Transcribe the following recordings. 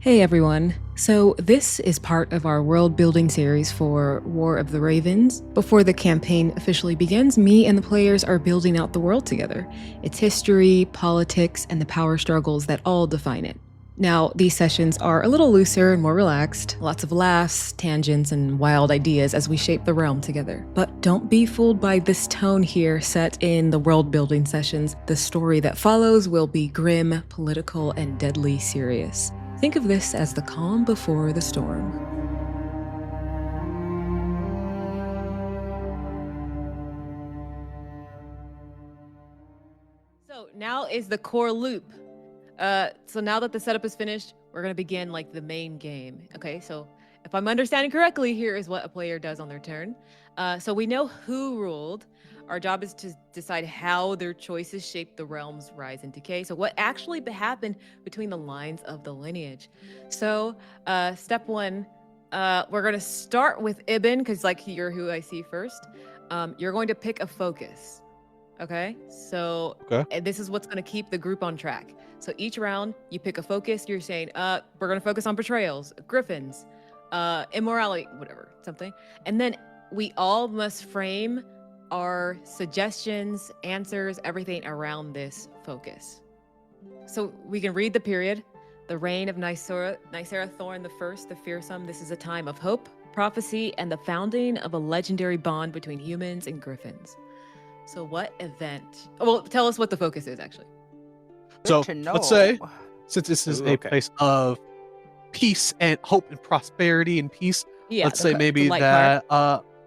Hey everyone. So, this is part of our world building series for War of the Ravens. Before the campaign officially begins, me and the players are building out the world together, its history, politics, and the power struggles that all define it. Now, these sessions are a little looser and more relaxed, lots of laughs, tangents, and wild ideas as we shape the realm together. But don't be fooled by this tone here set in the world building sessions. The story that follows will be grim, political, and deadly serious. Think of this as the calm before the storm. So now is the core loop. So now that the setup is finished, we're going to begin like the main game. Okay, so if I'm understanding correctly, here is what a player does on their turn. So we know who ruled. Our job is to decide how their choices shape the realm's rise and decay. So what actually happened between the lines of the lineage. So step one, we're going to start with Ibn, because like you're who I see first. You're going to pick a focus. Okay, so and this is what's going to keep the group on track. So each round, you pick a focus. You're saying, we're going to focus on betrayals, griffins, immorality, whatever, something. And then we all must frame our suggestions, answers, everything around this focus. So we can read the period. The reign of House Thorne the First, the Fearsome. This is a time of hope, prophecy, and the founding of a legendary bond between humans and griffins. So what event? Well, tell us what the focus is, actually. So let's say, since this is a place of peace and hope and prosperity and peace, let's say maybe that,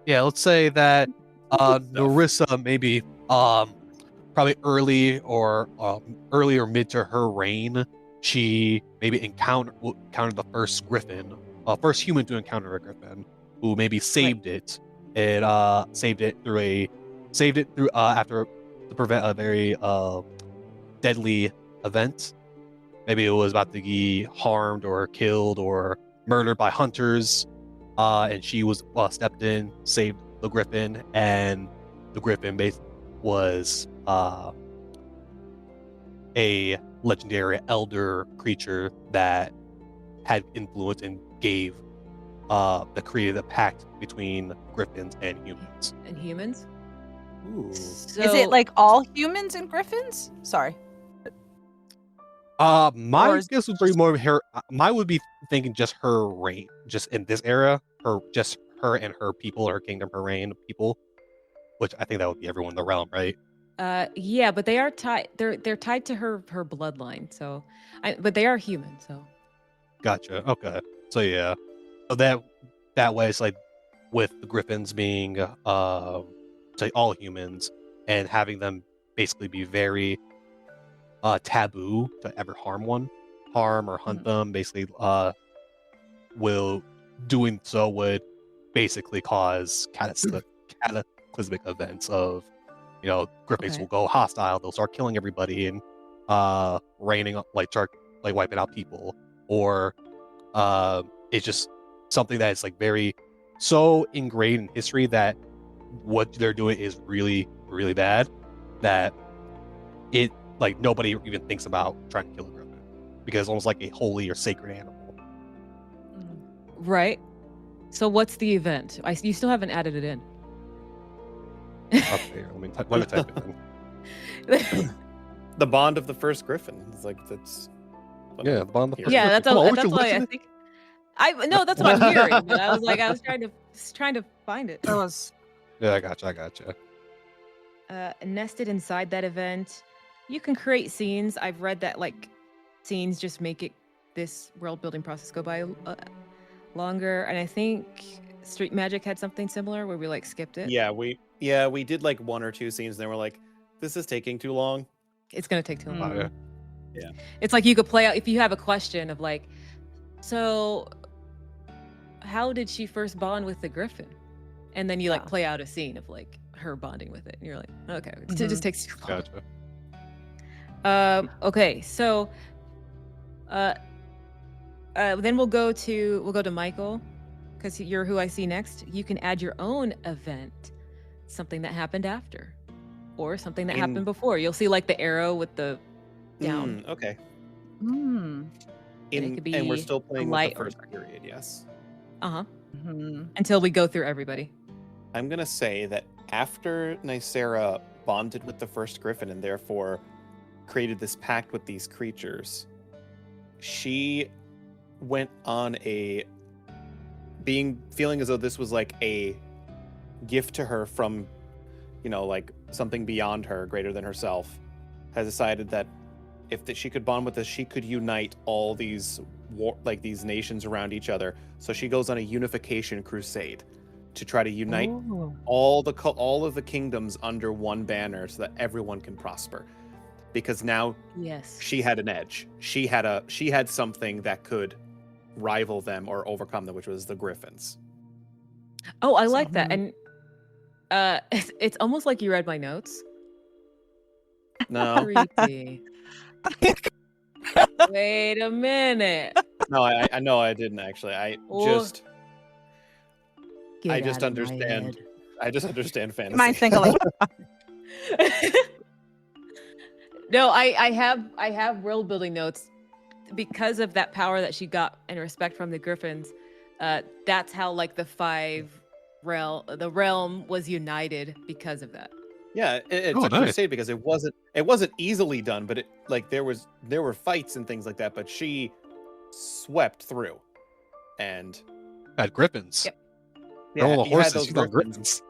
let's say that Narissa maybe probably early or mid to her reign, she maybe encountered the first griffin, first human to encounter a griffin, who maybe saved it and saved it through after to prevent a very deadly event. Maybe it was about to be harmed or killed or murdered by hunters, and she was stepped in, saved the griffin, and the griffin was a legendary elder creature that had influence and gave that created a pact between griffins and humans. Ooh. So, is it like all humans and griffins? Sorry. My guess would be more her. Mine would be thinking just her reign, just in this era, just her and her people, her kingdom, her reign of people, which I think that would be everyone in the realm, right? Yeah, but they are tied. They're tied to her bloodline. So, but they are human. So. Gotcha. Okay. So yeah, so that way it's like with the griffins being say all humans and having them basically be very taboo to ever harm or hunt them. Basically, doing so would basically cause cataclysmic events of, griffins will go hostile, they'll start killing everybody and raining start wiping out people, or it's just something that is very so ingrained in history that what they're doing is really, really bad, that it nobody even thinks about trying to kill a griffin because it's almost like a holy or sacred animal. Right. So what's the event? You still haven't added it in. Okay, let me type it in. The bond of the first griffin. It's that's. Yeah, the bond of the first. Yeah, that's why I think. No, that's what I'm hearing. But I was trying to find it. Yeah, I gotcha. Nested inside that event, you can create scenes. I've read that scenes just make this world building process go by longer, and I think Street Magic had something similar where we skipped it. Yeah, we did one or two scenes, and then we're this is taking too long. It's gonna take too long. Yeah. It's you could play out if you have a question of so how did she first bond with the griffin? And then you play out a scene of her bonding with it. And you're okay, it just takes too long. Gotcha. Okay, so then we'll go to Michael, because you're who I see next. You can add your own event, something that happened after, or something that happened before. You'll see the arrow with the down. Okay. and we're still playing with the first period, yes. Uh-huh. Until we go through everybody. I'm going to say that after Nicera bonded with the first griffin and therefore created this pact with these creatures, she went on feeling as though this was like a gift to her from, like something beyond her, greater than herself, has decided that if she could bond with us, she could unite all these these nations around each other. So she goes on a unification crusade to try to unite all of the kingdoms under one banner so that everyone can prosper. Because now she had an edge. She had something that could rival them or overcome them, which was the griffins. Oh, I like that. And it's almost like you read my notes. No. Creepy. Wait a minute. No, I know I didn't actually. I just understand fantasy. Mine's thinking No, I have world building notes because of that power that she got and respect from the griffins. That's how like the realm was united because of that. Yeah, it's a crusade because it wasn't easily done, but there were fights and things like that, but she swept through and had griffins. Yep. Yeah, all the horses, you got griffins.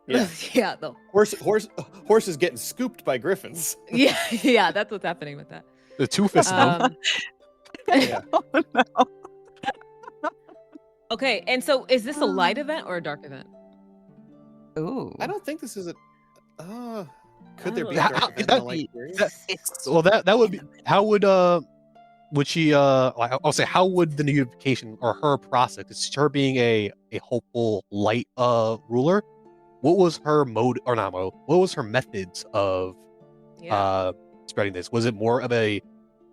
Yeah, yeah. The horses getting scooped by griffins. Yeah, that's what's happening with that. The two-fisted them. Yeah. Oh, no. Okay, and so is this a light event or a dark event? Ooh, I don't think this is a. Could there be? Well, that would be. How would she? I'll say, how would the unification or her process? It's her being a hopeful light ruler. What was her mode or not mode? What was her methods of spreading this? Was it more of a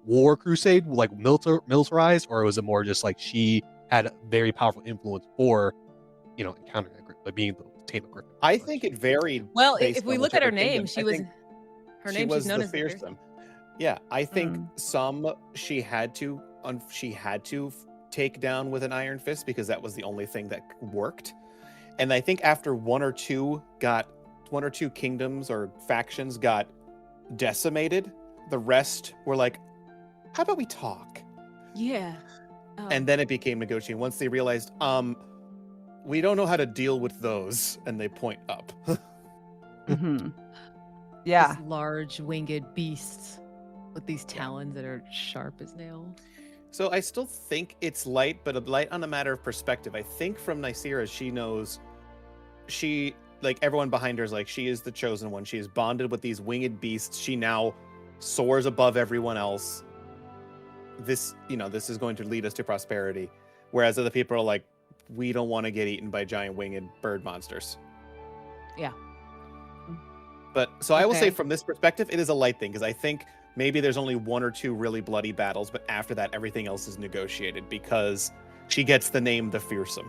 war crusade, like militarized, or was it more just like she had a very powerful influence for, encountering like being the tame of griffin? I think it varied. Well, if we look at her name, she's known as fearsome. Yeah, I think some she had to take down with an iron fist because that was the only thing that worked. And I think after one or two kingdoms or factions got decimated, the rest were like, how about we talk? Yeah. And then it became negotiating. Once they realized, we don't know how to deal with those, and they point up. Yeah. These large winged beasts with these talons that are sharp as nails. So I still think it's light, but a light on a matter of perspective. I think from Nicera, she knows everyone behind her is like, she is the chosen one. She is bonded with these winged beasts. She now soars above everyone else. This is going to lead us to prosperity. Whereas other people are like, we don't want to get eaten by giant winged bird monsters. Yeah. But so I will say from this perspective, it is a light thing because I think maybe there's only one or two really bloody battles, but after that, everything else is negotiated because she gets the name the Fearsome.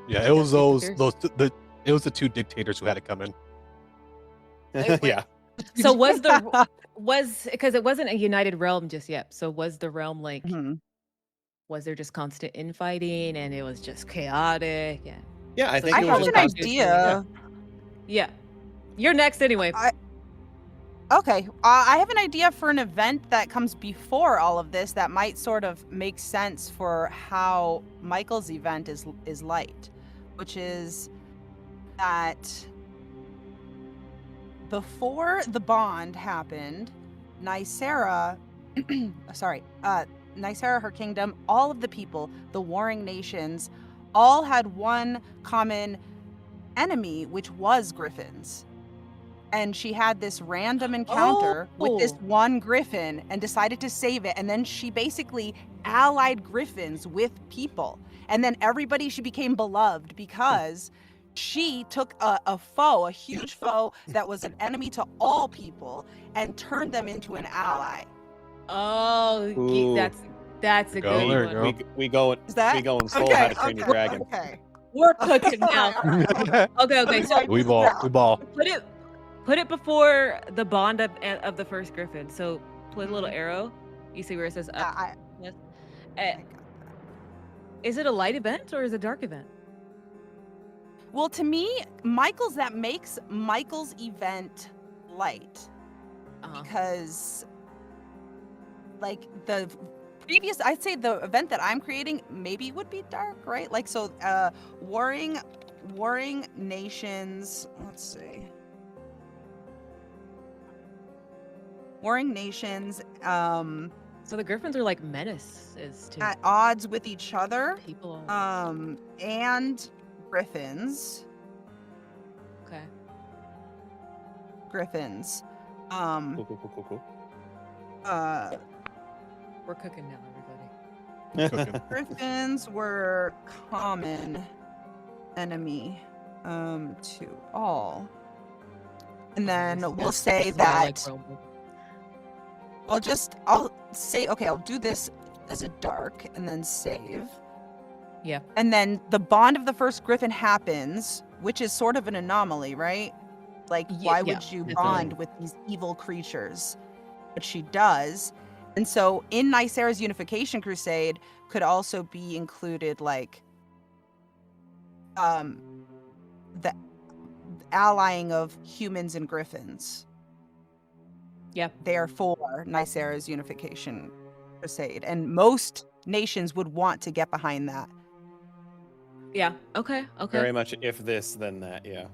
Yeah, it was the two dictators who had to come in. Yeah. So because it wasn't a united realm just yet. So was the realm like, was there just constant infighting and it was just chaotic? Yeah, I think I it have was an just idea. Yeah. You're next anyway. Okay, I have an idea for an event that comes before all of this that might sort of make sense for how Michael's event is light, which is that before the bond happened, Nicera, Nicera, her kingdom, all of the people, the warring nations, all had one common enemy, which was griffins. And she had this random encounter with this one griffin and decided to save it. And then she basically allied griffins with people. And then she became beloved because she took a huge foe that was an enemy to all people and turned them into an ally. Oh, that's a good one. We go in full How to Train Your Dragon. Okay. We're cooking now. Okay. So we ball. Put it before the bond of the first griffin. So put a little arrow You see where it says up? Yes. I got that. Is it a light event or is it a dark event? Well, to me, that makes Michael's event light. Because, like, the previous, I'd say the event that I'm creating maybe would be dark, right? Like, so, warring nations, let's see. Warring nations, so the griffins are like menaces too. At odds with each other. People. And griffins. Okay. Griffins. Cool. We're cooking now, everybody. Griffins were common enemy to all. And then we'll say that I'll say, okay, I'll do this as a dark and then save. Yeah. And then the bond of the first griffin happens, which is sort of an anomaly, right? Like, why would you bond with these evil creatures? But she does. And so in Nicera's Unification Crusade could also be included, like, the allying of humans and griffins. Yeah. Therefore, Nicera's Unification Crusade. And most nations would want to get behind that. Yeah. Okay. Very much if this, then that, yeah.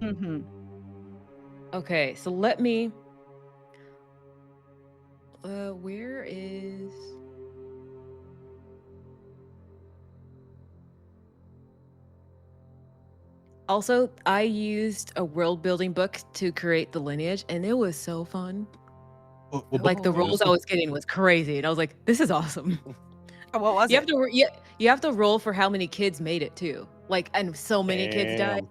Mm-hmm. Okay, so let me... where is... Also, I used a world building book to create the lineage, and it was so fun. Like, the rolls I was getting was crazy, and I was like, this is awesome. Oh, what was it? You have to roll for how many kids made it, too. Like, and so many kids died.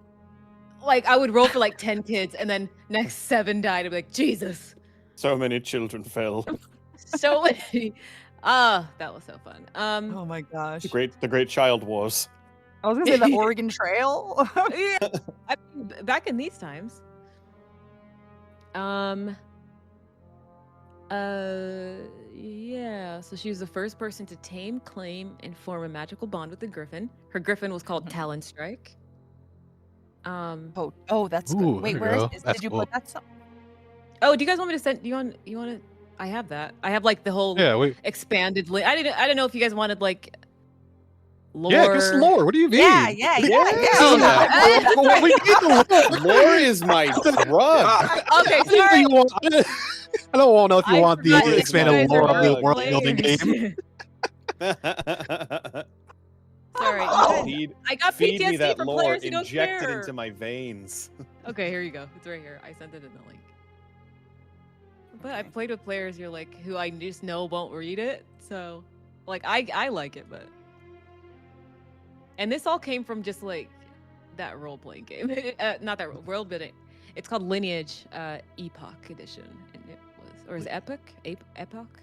Like, I would roll for like 10 kids, and then next 7 died. I'd be like, Jesus. So many children fell. So many. That was so fun. Oh my gosh. The great child wars. I was gonna say the Oregon Trail. Yeah. I mean, back in these times. Yeah. So she was the first person to tame, claim, and form a magical bond with the griffin. Her griffin was called Talon Strike. Oh, that's good. Ooh, wait, where is this? Did you put that? Oh, do you guys want me to send? You want to? I have that. I have like the whole expanded. I didn't know if you guys wanted like lore. Yeah, just lore. What do you mean? Yeah. We need the lore. Lore is my drug. Okay, sorry. I don't want to know if you want the expanded lore of the world building game. Sorry, I got feed PTSD me that from lore players who don't injected care. into my veins. Okay, here you go. It's right here. I sent it in the link. But I've played with players who I just know won't read it, so like I like it, but and this all came from just like that role playing game, not that world building. It's called Lineage Epoch Edition, and it was, or is it Epoch? Epoch.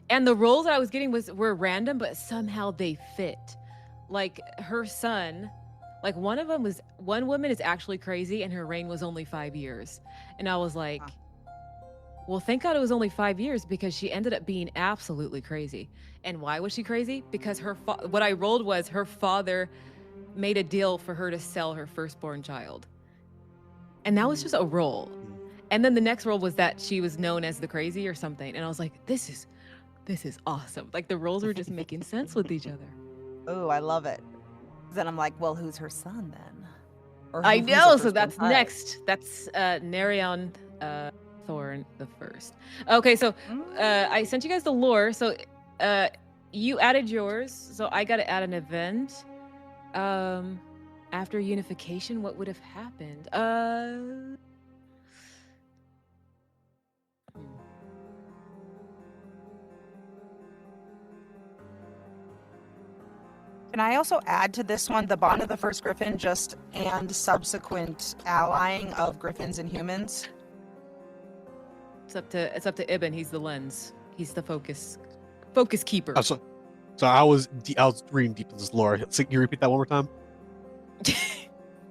And the roles that I was getting were random, but somehow they fit. Like her son, like one woman is actually crazy, and her reign was only 5 years. And I was like, well, thank God it was only 5 years, because she ended up being absolutely crazy. And why was she crazy? Because what I rolled was her father made a deal for her to sell her firstborn child. And that was just a roll. And then the next roll was that she was known as the crazy or something. And I was like, this is awesome. Like the roles were just making sense with each other. Oh, I love it. Then I'm like, well, who's her son then? Or I know, so that's next. That's Nerion Thorne the first. Okay, so I sent you guys the lore. So you added yours, so I got to add an event. After unification, what would have happened? Can I also add to this one the bond of the first griffin and subsequent allying of griffins and humans? It's up to Ibn. He's the lens. He's the focus keeper. Oh, so I was reading deep into this lore. So can you repeat that one more time?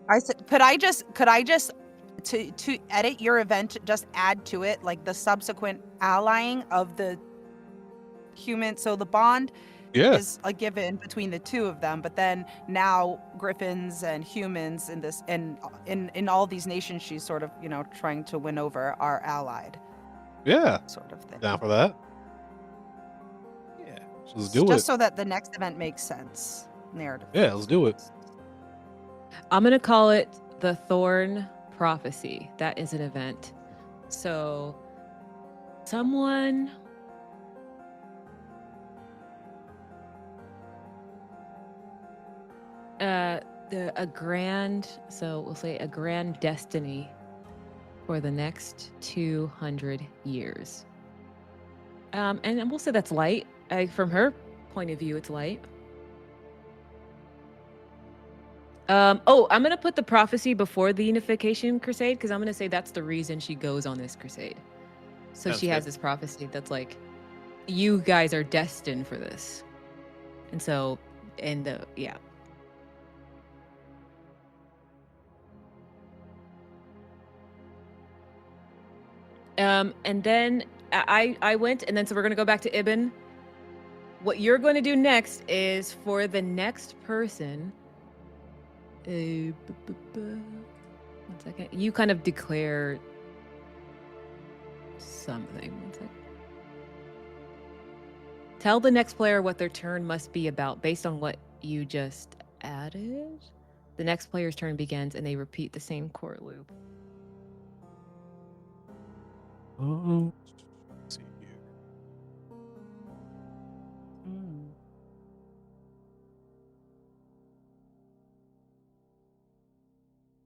I said, could I just to edit your event, just add to it like the subsequent allying of the human. So the bond is a given between the two of them, but then now griffins and humans in this and in all these nations she's sort of, you know, trying to win over are allied. Yeah. Sort of thing. Down for that. Yeah. Let's do it. Just so that the next event makes sense. Narrative. Yeah, let's do it. I'm gonna call it the Thorne Prophecy. That is an event. So someone we'll say a grand destiny for the next 200 years. And we'll say that's light. From her point of view, it's light. I'm gonna put the prophecy before the unification crusade because I'm gonna say that's the reason she goes on this crusade. So she has this prophecy that's like, you guys are destined for this. And so, yeah. And then I went, and then so we're gonna go back to Ibn. What you're going to do next is for the next person. 1 second. You kind of declare something. 1 second. Tell the next player what their turn must be about based on what you just added. The next player's turn begins, and they repeat the same core loop. Let's see here.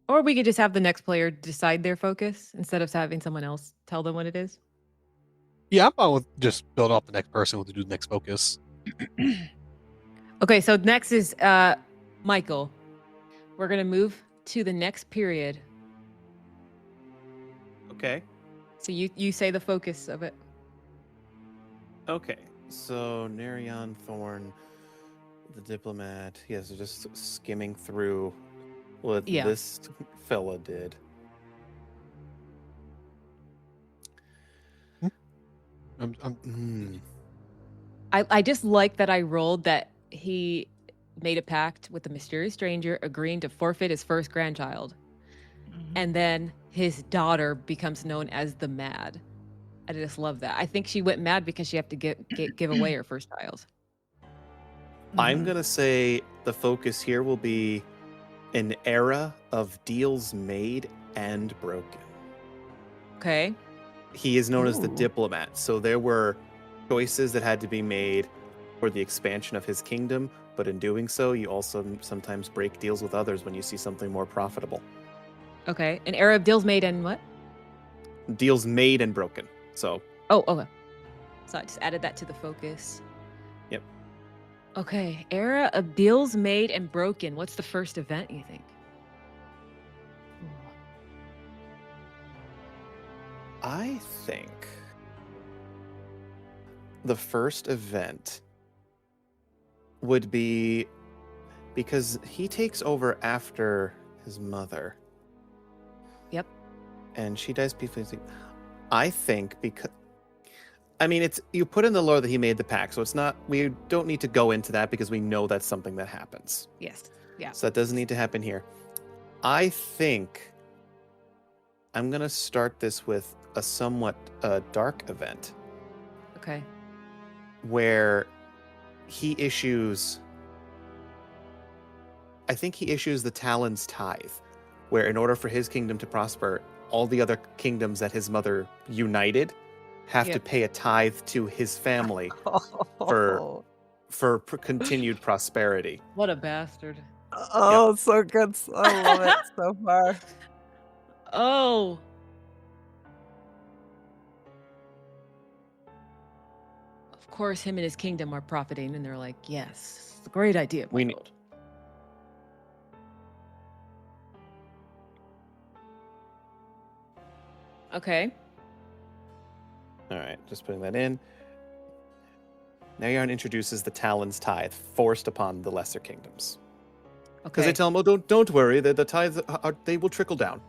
Or we could just have the next player decide their focus instead of having someone else tell them what it is. Yeah, I'm fine with just building up the next person to do the next focus. Okay, so next is Michael. We're gonna move to the next period. Okay. So you say the focus of it. Okay. So Nerion Thorne, the diplomat. Yes, so just skimming through what this fella did. I just like that I rolled that he made a pact with the mysterious stranger, agreeing to forfeit his first grandchild. And then his daughter becomes known as the Mad. I just love that. I think she went mad because she had to give away her first child. I'm going to say the focus here will be an era of deals made and broken. Okay. He is known as the diplomat. So there were choices that had to be made for the expansion of his kingdom. But in doing so, you also sometimes break deals with others when you see something more profitable. Okay. An era of deals made and what? Deals made and broken. So. Oh, okay. So I just added that to the focus. Yep. Okay. Era of deals made and broken. What's the first event, you think? I think the first event would be because he takes over after his mother. Yep. And she dies peacefully. I think because, I mean, it's, you put in the lore that he made the pact, so it's not, we don't need to go into that because we know that's something that happens. Yes. Yeah. So that doesn't need to happen here. I think I'm going to start this with a somewhat dark event. Okay. Where he issues, I think he issues the Talon's tithe, where in order for his kingdom to prosper, all the other kingdoms that his mother united have to pay a tithe to his family for continued prosperity. What a bastard. Oh, so good. I love it so far. Oh. Of course, him and his kingdom are profiting, and they're like, yes, it's a great idea. We need. Okay. All right, just putting that in. Now Yarn introduces the Talon's tithe, forced upon the lesser kingdoms. Because they tell him, "Oh, don't worry, the tithes they will trickle down."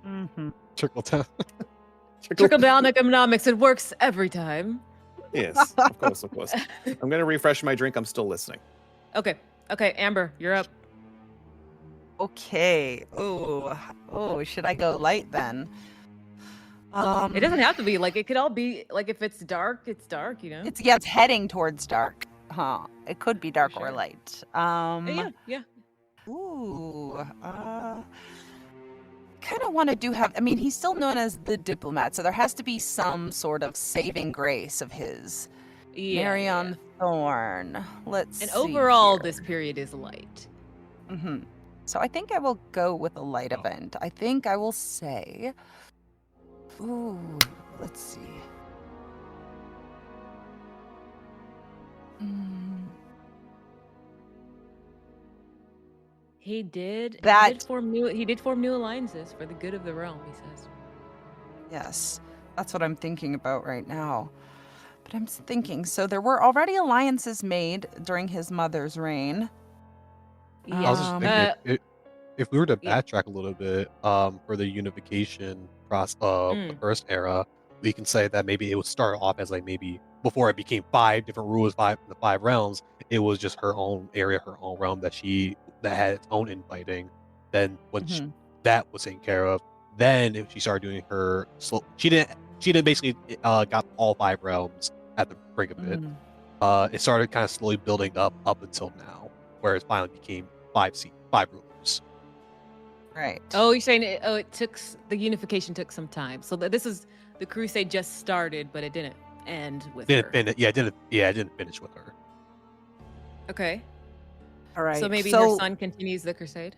Mm-hmm. Trickle down. Trickle down economics. It works every time. Yes, of course, of course. I'm gonna refresh my drink. I'm still listening. Okay, Amber, you're up. Okay. Oh, should I go light then? It doesn't have to be like, it could all be like, if it's dark, it's dark, It's heading towards dark. Huh. It could be dark or light. Yeah. Ooh. Kind of want to have. I mean, he's still known as the diplomat, so there has to be some sort of saving grace of his. Yeah. Marion Thorne. Let's. And see overall, here. this period is light. Mm-hmm. So I think I will go with a light event. I think I will say. Ooh. Let's see. He did form new alliances for the good of the realm, he says. Yes, that's what I'm thinking about right now. But I'm thinking, so there were already alliances made during his mother's reign. I was just thinking, if we were to backtrack a little bit, for the unification process of the first era, we can say that maybe it would start off as like, maybe before it became 5 different rulers, the 5 realms, it was just her own area, her own realm that had its own infighting. Then when that was taken care of, then if she started doing her she didn't basically got all 5 realms at the brink of it. It started kind of slowly building up until now, where it finally became 5 rulers. Right. Oh, you're saying the unification took some time. So this is the crusade just started, but it didn't end with her. It didn't finish with her. Okay. All right. So maybe her son continues the crusade?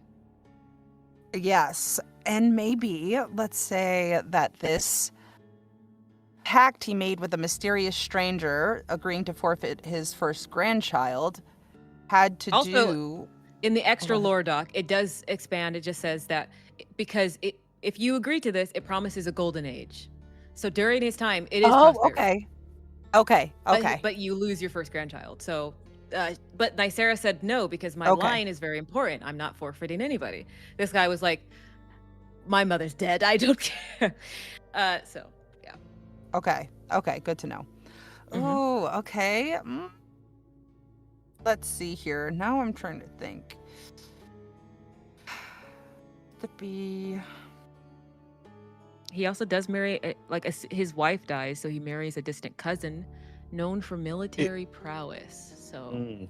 Yes. And maybe, let's say that this pact he made with a mysterious stranger, agreeing to forfeit his first grandchild, had to do... In the extra lore doc, it does expand. It just says that because if you agree to this, it promises a golden age. So during his time, it is prosperity. Okay. But you lose your first grandchild. So, but Nicera said no, because my line is very important. I'm not forfeiting anybody. This guy was like, my mother's dead. I don't care. So, yeah. Okay. Good to know. Oh, okay. Let's see here. Now I'm trying to think. He also does marry, his wife dies, so he marries a distant cousin known for military prowess. So,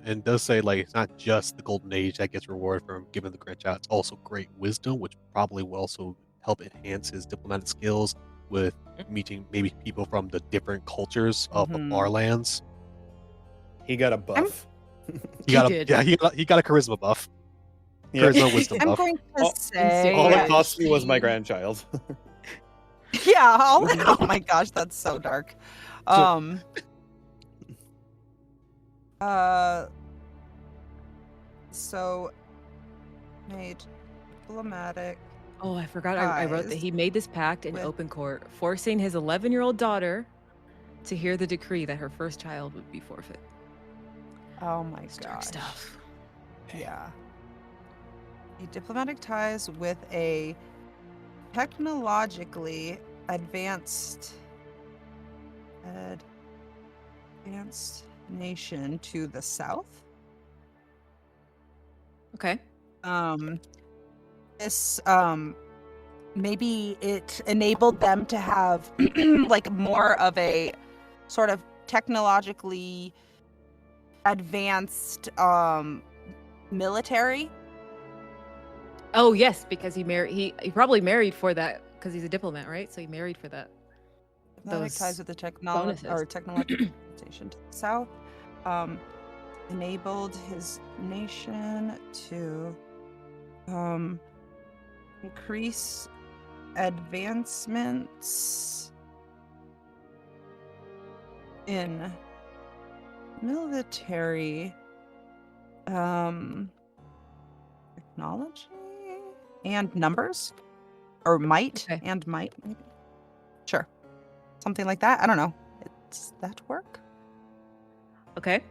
and does say like it's not just the golden age that gets rewarded from giving the grandchild. It's also great wisdom, which probably will also help enhance his diplomatic skills with meeting maybe people from the different cultures of the far lands. He got a buff. He got a charisma buff. Yeah. Charisma wisdom buff. I'm going to say all it cost me was my grandchild. Yeah. Oh my gosh, that's so dark. So made diplomatic. Oh, I forgot. I wrote that he made this pact in open court, forcing his 11-year-old daughter to hear the decree that her first child would be forfeit. Oh my Dark stuff. Yeah. A diplomatic ties with a technologically advanced nation to the south. Okay. This maybe it enabled them to have like more of a sort of technologically advanced military. Oh yes, because he probably married for that, because he's a diplomat, right? So he married for that. Those ties with the technology or technological station to the south. Enabled his nation to increase advancements in military technology and numbers, or might and might, maybe. Sure, something like that. I don't know. Does that work? Okay.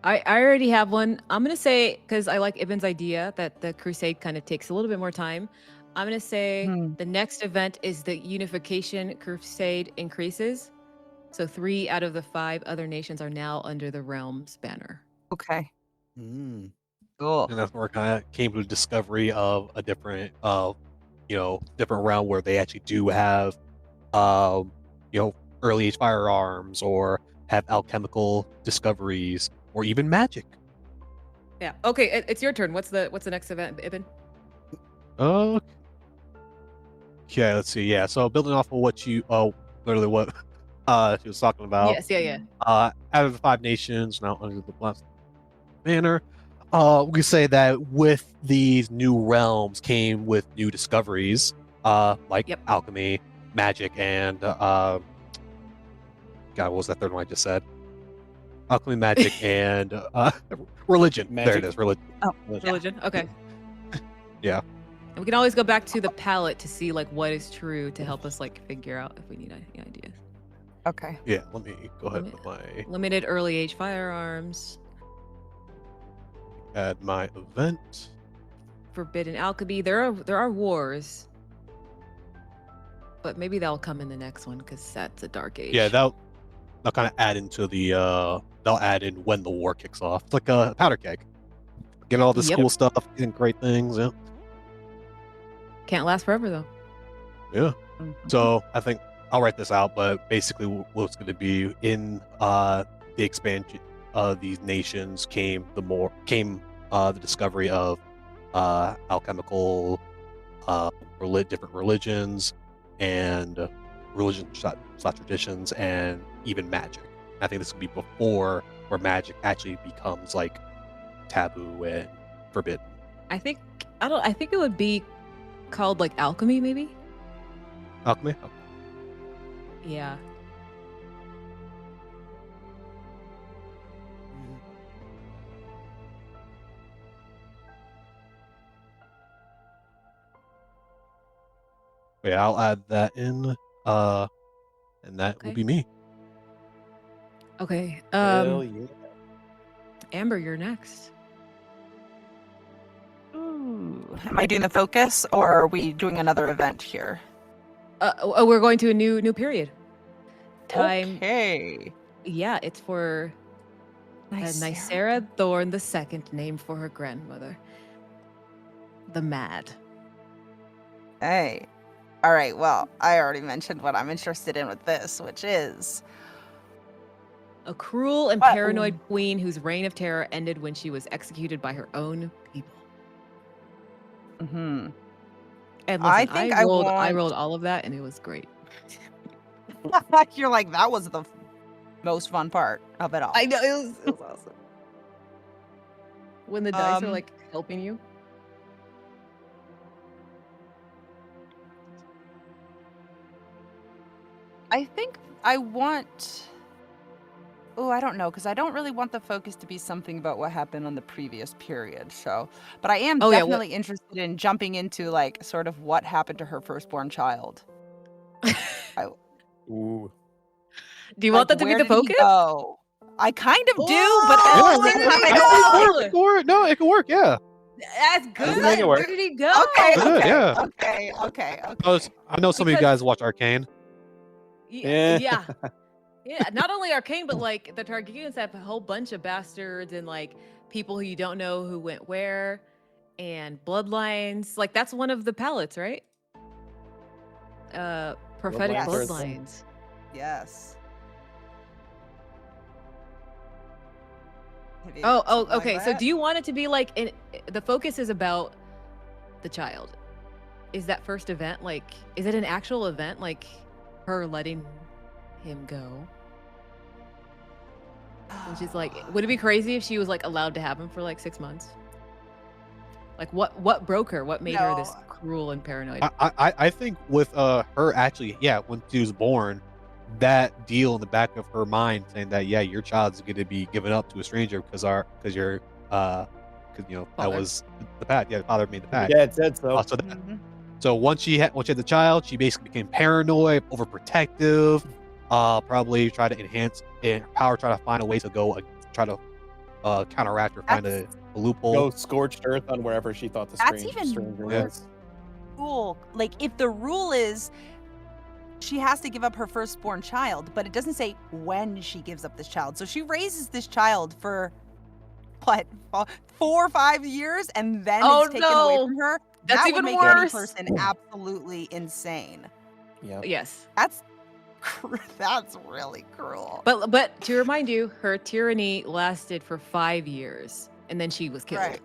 I already have one. I'm gonna say, because I like Ibn's idea that the crusade kind of takes a little bit more time. I'm gonna say the next event is the unification crusade increases. So 3 out of the 5 other nations are now under the realm's banner. Okay. Cool. And that's where it kind of came to the discovery of a different, different realm where they actually do have, early age firearms or have alchemical discoveries or even magic. Yeah. Okay, it's your turn. What's the next event, Ibn? Okay, let's see. Yeah, so building off of what you, literally what she was talking about. Yes, yeah. Out of the 5 nations now under the blessed banner, we can say that with these new realms came with new discoveries, like alchemy, magic, and God, what was that third one I just said? Alchemy, magic, and religion. Magic. There it is, religion. Oh, religion. Okay. Yeah. And we can always go back to the palette to see like what is true to help us like figure out if we need any ideas. Okay. Yeah, let me go ahead with my limited early age firearms. Add my event. Forbidden alchemy. There are wars, but maybe that'll come in the next one because that's a dark age. Yeah, they'll kind of add into the they'll add in when the war kicks off. It's like a powder keg. Get all this cool stuff, getting great things. Yeah. Can't last forever though. Yeah. So I think I'll write this out, but basically what's going to be in the expansion of these nations came the discovery of alchemical different religions and traditions and even magic. I think this will be before where magic actually becomes like taboo and forbidden. I think it would be called like alchemy, maybe. Alchemy. Oh. Yeah. Yeah, I'll add that in, and that will be me. Okay. Hell yeah. Amber, you're next. Ooh. Am I doing the focus, or are we doing another event here? We're going to a new period. Time. Okay. Yeah, it's for Nicera Thorne II, named for her grandmother, the Mad. Hey. All right, well, I already mentioned what I'm interested in with this, which is a cruel and paranoid queen whose reign of terror ended when she was executed by her own people. Mm-hmm. And listen, I rolled all of that, and it was great. You're like, that was the most fun part of it all. I know, it was awesome. When the dice are like helping you. I think I want... Oh, I don't know, because I don't really want the focus to be something about what happened on the previous period. So, but I am definitely interested in jumping into like sort of what happened to her firstborn child. Ooh. Do you want that to be the focus? I kind of do, but it can work. No, it can work. Yeah. That's good. Where did he go? Okay. I know some of you guys watch Arcane. Yeah. Not only Arcane, but like the Targaryens have a whole bunch of bastards and like people who you don't know who went where, and bloodlines. Like that's one of the palettes, right? Prophetic bloodlines. Yes. Okay. So do you want it to be like the focus is about the child? Is that first event like? Is it an actual event like her letting him go? Which is like, would it be crazy if she was like allowed to have him for like 6 months? Like what broke her? What made her this cruel and paranoid? I think with her actually, when she was born, that deal in the back of her mind saying that your child's going to be given up to a stranger because that was the pact. Yeah, the father made the pact. Yeah, it said so. So once she had the child, she basically became paranoid, overprotective. Probably try to enhance her power, try to find a way to go try to counteract or find a loophole. Go scorched earth on wherever she thought the stranger was. Rule. Like, if the rule is she has to give up her firstborn child, but it doesn't say when she gives up this child. So she raises this child for what, 4 or 5 years, and then it's taken away from her. That's that even would make worse. any person absolutely insane. Yeah. Yes. That's really cruel. But to remind you, her tyranny lasted for 5 years, and then she was killed.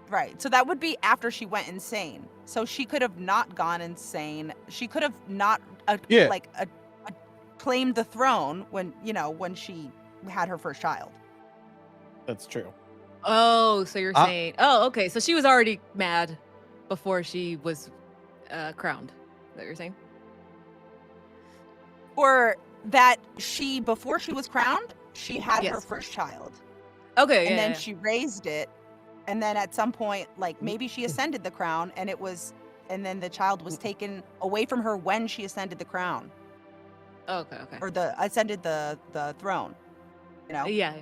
Right. So that would be after she went insane. So she could have not gone insane. She could have not claimed the throne when she had her first child. That's true. Oh, so you're saying? Oh, okay. So she was already mad before she was crowned. Is that what you're saying? Or that before she was crowned, she had her first child. Okay. And then she raised it. And then at some point, like maybe she ascended the crown, and then the child was taken away from her when she ascended the crown. Okay. Or ascended the throne. Yeah.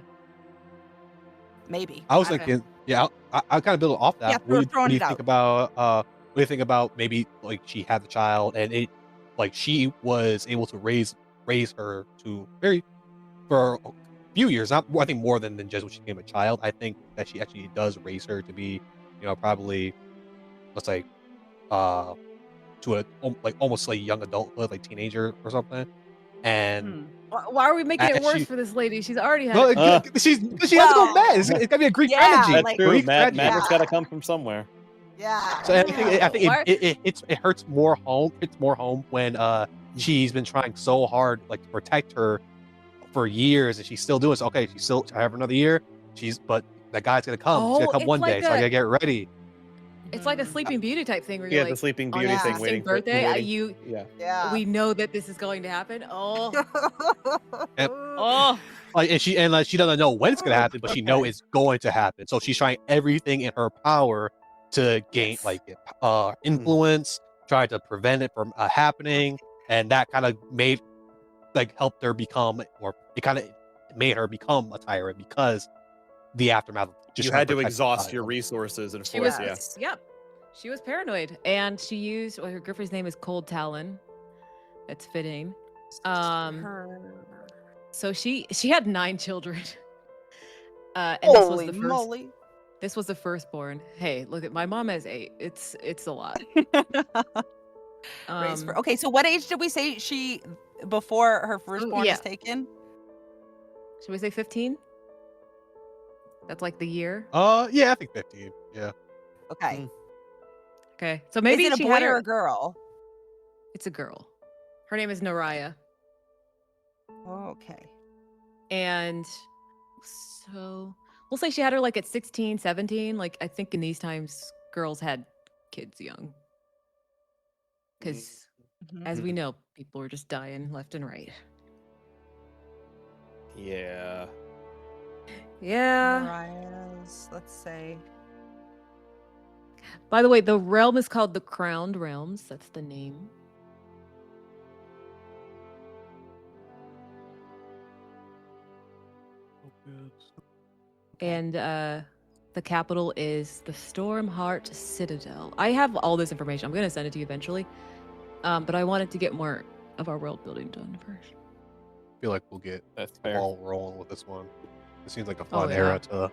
Maybe. I was thinking, I kind of build off that. Yeah, what do you think about maybe like she had the child and it like she was able to raise her to for a few years, not I think more than just when she became a child. I think that she actually does raise her to be, probably let's say to a almost like young adulthood, like teenager or something. And why are we making it worse for this lady? She's already had. She has to go mad. It's gotta be a Greek tragedy. That's true. Madness gotta come from somewhere. Yeah. So I think it hurts more home. It's more home when she's been trying so hard to protect her for years, and she's still doing so. Okay, she's still have another year. But that guy's gonna come. He's gonna come one day, so I gotta get ready. It's like a Sleeping Beauty type thing where you're the Sleeping Beauty thing. Waiting birthday, for we know that this is going to happen. Oh, and she doesn't know when it's gonna happen, but she knows it's going to happen. So she's trying everything in her power to gain influence, try to prevent it from happening, and that kind of helped her become, or it kind of made her become a tyrant because the aftermath. You had to exhaust your resources and force. She was paranoid, and she used her griffin's name is Cold Talon. That's fitting. So she had 9 children. And this was the firstborn. Hey, look at my mom has 8. It's a lot. Okay, so what age did we say she before her firstborn is taken? Should we say 15? That's like the year. Yeah, I think 15. Yeah. Okay. Okay, so maybe is it a boy or a girl? It's a girl. Her name is Naraya. Okay. And so we'll say she had her at 16, 17. I think in these times, girls had kids young. Because as we know, people were just dying left and right. Yeah. Mariah's, let's say. By the way, the realm is called the Crowned Realms. That's the name. And the capital is the Stormheart Citadel. I have all this information. I'm going to send it to you eventually. But I wanted to get more of our world building done first. I feel like we'll get all rolling with this one. It seems like a fun era to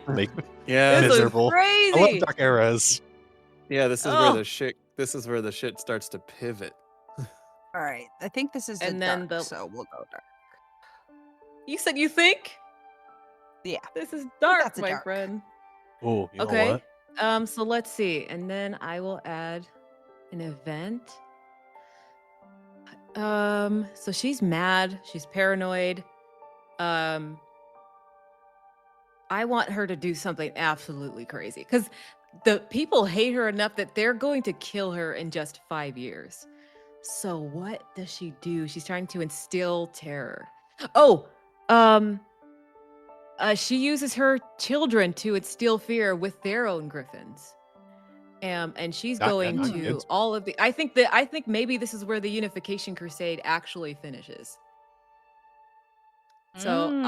make miserable. Crazy. I love dark eras. Yeah, this is where the shit starts to pivot. All right, I think this is dark, so we'll go dark. You said you think? Yeah. This is dark, my friend. Oh, you know what? So let's see, and then I will add an event. So she's mad. She's paranoid. I want her to do something absolutely crazy because the people hate her enough that they're going to kill her in just 5 years. So what does she do? She's trying to instill terror. She uses her children to instill fear with their own griffins. And she's going to all of the. I think maybe this is where the Unification Crusade actually finishes. So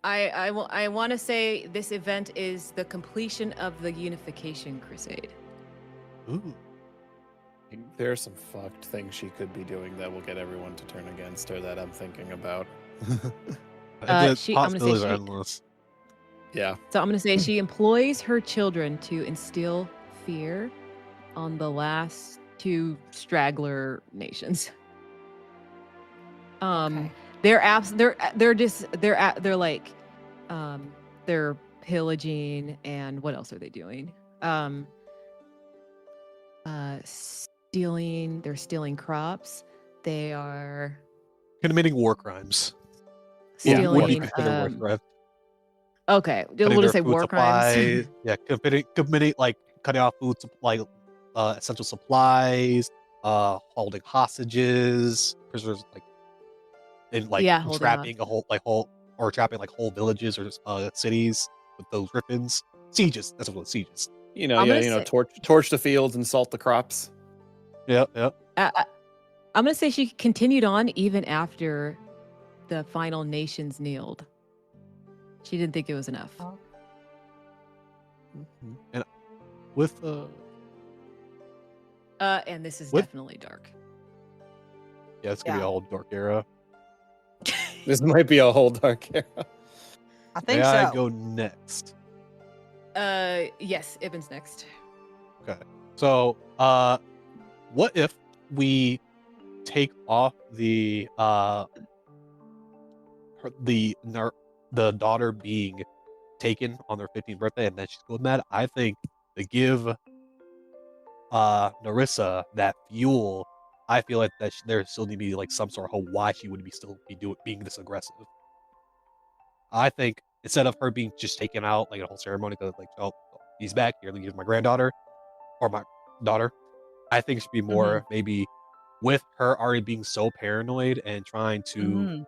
I want to say this event is the completion of the Unification Crusade. Ooh. There are some fucked things she could be doing that will get everyone to turn against her that I'm thinking about. The I'm gonna say possibilities are endless. Yeah. So I'm going to say she employs her children to instill fear on the last two straggler nations. Okay. They're pillaging, and what else are they doing? They're stealing crops. They are Committing war crimes. stealing. Okay, Cutting we'll their just say food war crimes. supplies. Yeah, committing like cutting off food like essential supplies, holding hostages, prisoners, like trapping trapping like whole villages or cities with those griffins. Sieges. That's what sieges. Torch the fields and salt the crops. Yep. I'm gonna say she continued on even after the final nations kneeled. She didn't think it was enough. And with and this is definitely dark. Yeah, it's gonna be a whole dark era. This might be a whole dark era. I think May so. I go next? Yes, Ibn's next. Okay. So, what if we take off the daughter being taken on their 15th birthday and then she's going mad? I think to give Narissa that fuel, I feel like that there still need to be like some sort of why she would being this aggressive. I think instead of her being just taken out like a whole ceremony because like, oh, he's back here, he's my granddaughter or my daughter, I think it should be more maybe with her already being so paranoid and trying to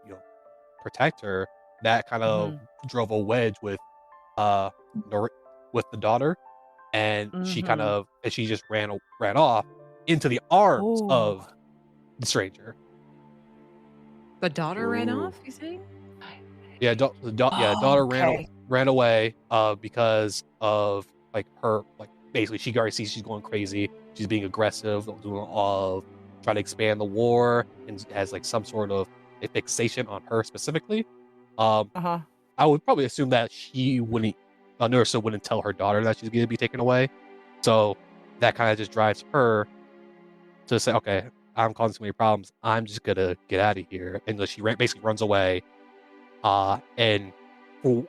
protect her, that kind of drove a wedge with the daughter, and she just ran off into the arms of the stranger. The daughter ran off, you saying? Yeah, daughter ran away because of like her, like basically she already sees she's going crazy. She's being aggressive, trying to expand the war, and has like some sort of a fixation on her specifically. I would probably assume that Narissa wouldn't tell her daughter that she's going to be taken away. So that kind of just drives her to say, okay, I'm causing so many problems. I'm just going to get out of here. And she basically runs away. And for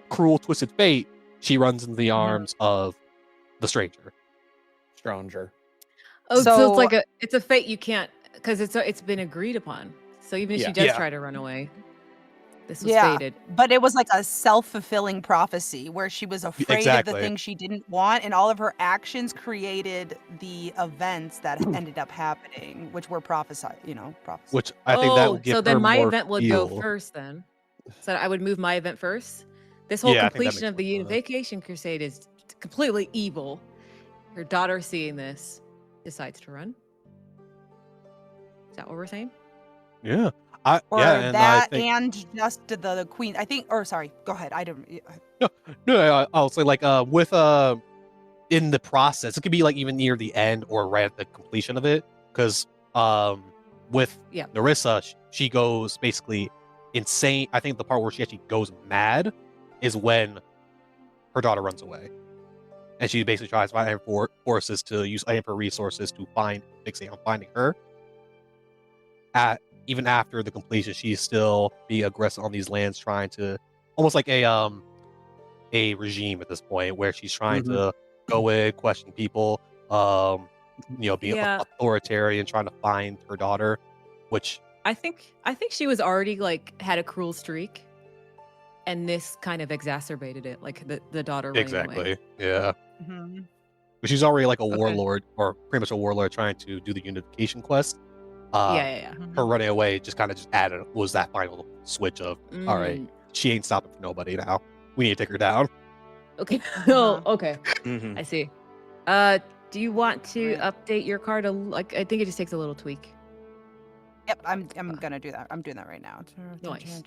cruel, twisted fate, she runs into the arms of the stranger. Oh, so it's a fate you can't, because it's been agreed upon. So even if she does try to run away, this was fated. But it was like a self-fulfilling prophecy where she was afraid of the thing she didn't want, and all of her actions created the events that ended up happening, which were prophesied. Which I think that would give her more. So then my event would go first. Then, so I would move my event first. This whole completion of the Unification Crusade is completely evil. Her daughter, seeing this, decides to run. Is that what we're saying? Yeah. And just the queen. I think. Or sorry, go ahead. I don't. No. I'll say like with in the process, it could be like even near the end or right at the completion of it, because with Narissa, she goes basically insane. I think the part where she actually goes mad is when her daughter runs away. And she basically tries to find forces to use her resources to fixate on finding her. Even after the completion, she's still being aggressive on these lands, trying to almost like a regime at this point, where she's trying to go in, question people, being authoritarian, trying to find her daughter. Which I think she was already had a cruel streak. And this kind of exacerbated it, like the daughter running away. Yeah. But she's already like a warlord, or pretty much a warlord, trying to do the unification quest. Her running away just kind of was that final switch of, all right, she ain't stopping for nobody now. We need to take her down. Okay. Okay. I see. Do you want to update your card? I think it just takes a little tweak. Yep, I'm gonna do that. I'm doing that right now. Nice.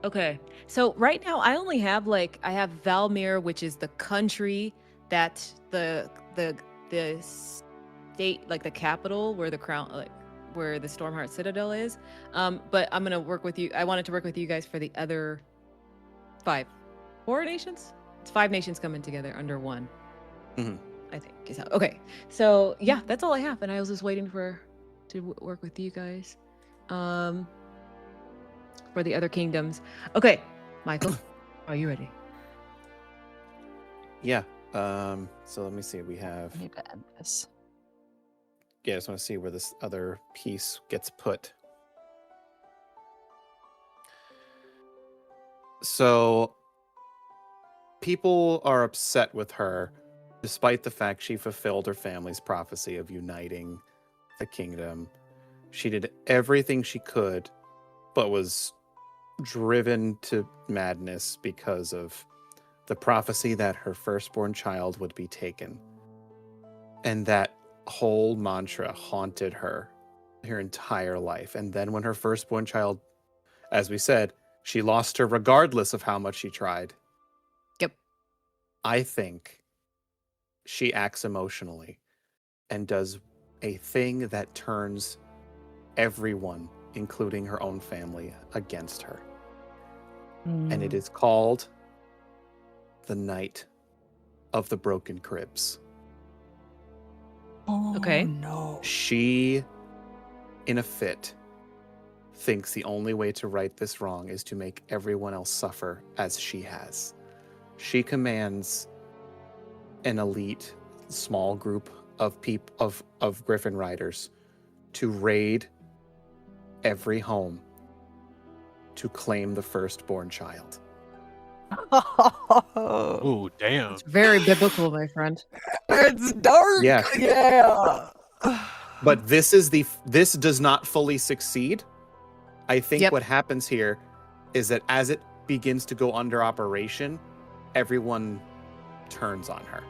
Okay, so right now I only have I have Valmir, which is the country that the state, like the capital where the crown, where the Stormheart Citadel is. But I'm gonna work with you. I wanted to work with you guys for the other 4 nations. It's 5 nations coming together under one. Mm-hmm. I think is how. Okay, so yeah, that's all I have, and I was just waiting to work with you guys. For the other kingdoms. Okay, Michael, are you ready? Yeah. So let me see. We have. I need to end this. Yeah, I just want to see where this other piece gets put. So people are upset with her, despite the fact she fulfilled her family's prophecy of uniting the kingdom. She did everything she could, but was driven to madness because of the prophecy that her firstborn child would be taken. And that whole mantra haunted her entire life. And then when her firstborn child, as we said, she lost her regardless of how much she tried. Yep. I think she acts emotionally and does a thing that turns everyone, including her own family, against her. And it is called the Night of the Broken Cribs. Oh, okay. No. She, in a fit, thinks the only way to right this wrong is to make everyone else suffer as she has. She commands an elite small group of Griffin riders to raid every home to claim the firstborn child. Ooh, damn. It's very biblical, my friend. It's dark. Yeah. But this does not fully succeed. I think what happens here is that as it begins to go under operation, everyone turns on her.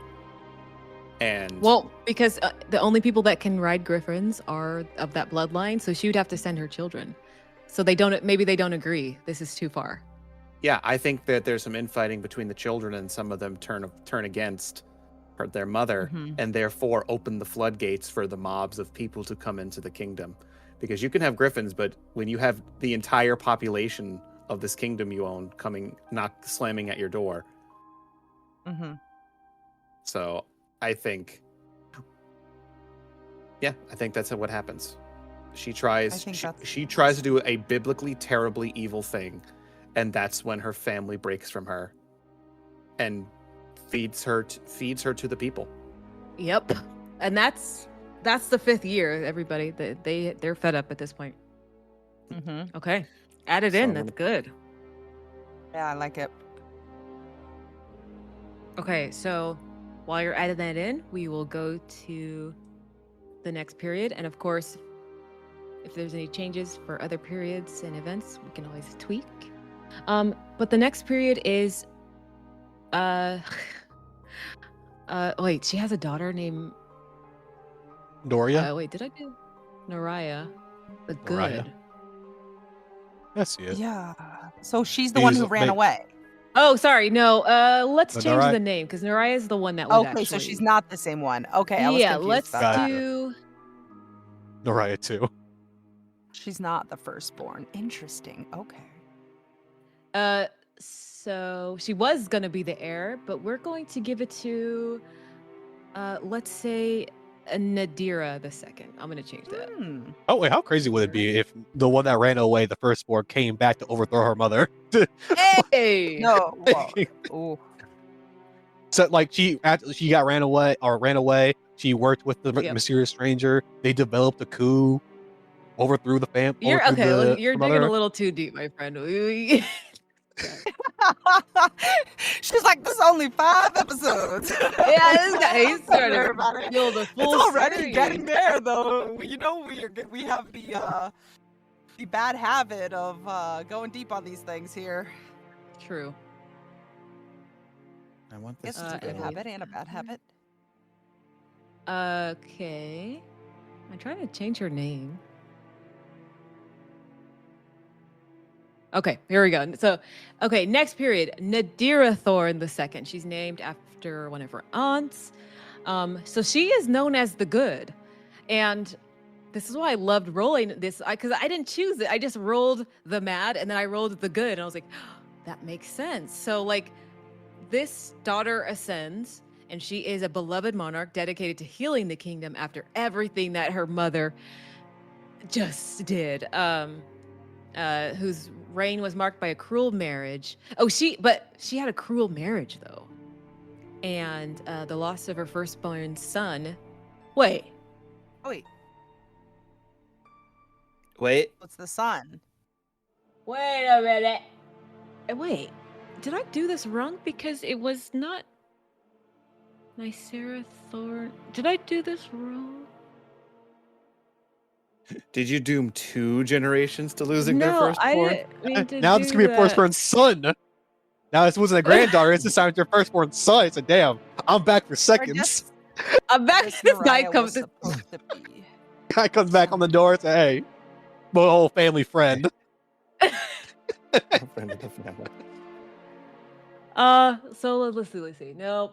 And because the only people that can ride griffins are of that bloodline, so she would have to send her children. So maybe they don't agree. This is too far. Yeah, I think that there's some infighting between the children, and some of them turn against their mother, and therefore open the floodgates for the mobs of people to come into the kingdom. Because you can have griffins, but when you have the entire population of this kingdom you own slamming at your door. So I think that's what happens. She tries to do a biblically terribly evil thing, and that's when her family breaks from her and feeds her to the people. Yep. And that's the 5th year, everybody. They're fed up at this point. Okay. Add it in. That's good. Yeah, I like it. Okay, so while you're adding that in, we will go to the next period. And of course, if there's any changes for other periods and events, we can always tweak. But the next period is wait, she has a daughter named Doria? Wait, did I do Naraya? The Good. Naraya. Yes, yes. Yeah. So she's the one who ran away. Oh, sorry. No. Let's change Naraya? the name because Naraya is the one that would Okay, so she's not the same one. Okay, I was confused let's about that. do Naraya too. She's not the firstborn. Interesting. Okay. So she was gonna be the heir, but we're going to give it to let's say Nadira the second. I'm gonna change that. Oh wait, how crazy would it be if the one that ran away, the firstborn, came back to overthrow her mother? Hey! No. Whoa. So she got ran away. She worked with the mysterious stranger. They developed a coup, overthrew the family. You're digging a little too deep, my friend. She's like, this is only 5 episodes. Yeah, this guy, he's starting to feel the full It's already series. getting there, though. You know, we have the bad habit of going deep on these things here. True. I want this It's a good habit and a bad habit. Okay. I'm trying to change her name. Okay, here we go. So, okay, next period. Nadira Thorne II. She's named after one of her aunts. So she is known as the good. And this is why I loved rolling this, because I didn't choose it. I just rolled the mad, and then I rolled the good. And I was like, oh, that makes sense. So, like, this daughter ascends, and she is a beloved monarch dedicated to healing the kingdom after everything that her mother just did. Whose reign was marked by a cruel marriage. But she had a cruel marriage though, and the loss of her firstborn son. Wait. What's the son? Wait a minute. Wait, did I do this wrong? Because it was not Nicera Thorne. Did I do this wrong? Did you doom 2 generations to losing their No, firstborn? I didn't mean to Now do this could be a that. firstborn son. Now this wasn't a granddaughter. It's this time it's your firstborn son. I said, damn, I'm back for seconds. I'm back. This This guy Nariah comes. was supposed to be. Guy comes back on the door and says, hey, my whole family friend. Friend of the family. So let's see. No,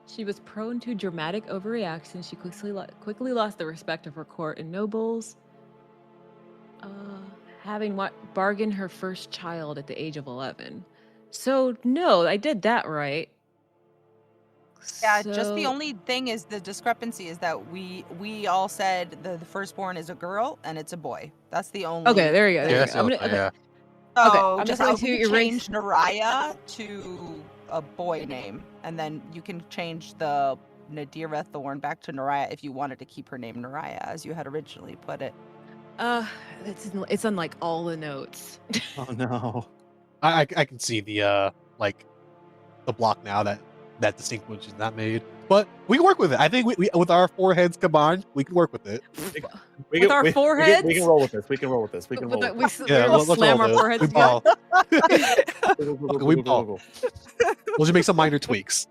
she was prone to dramatic overreaction. She quickly lost the respect of her court and nobles. Having bargained her first child at the age of 11. So no, I did that right. Yeah, just the only thing is the discrepancy is that we all said the firstborn is a girl and it's a boy. That's the only. Okay, there you go. Yeah, I'm gonna, okay. yeah. So I'm just just like going to you erase change Nariah to a boy name, and then you can change the Nadira Thorne back to Nariah if you wanted to keep her name Nariah as you had originally put it. It's on like all the notes. Oh no. I can see the the block now that distinction is not made, but we can work with it. I think we with our foreheads combined, we can work with it. With our foreheads? We can roll with this. We can roll with this. We can roll with this. We'll slam our foreheads together. We ball. We'll just make some minor tweaks.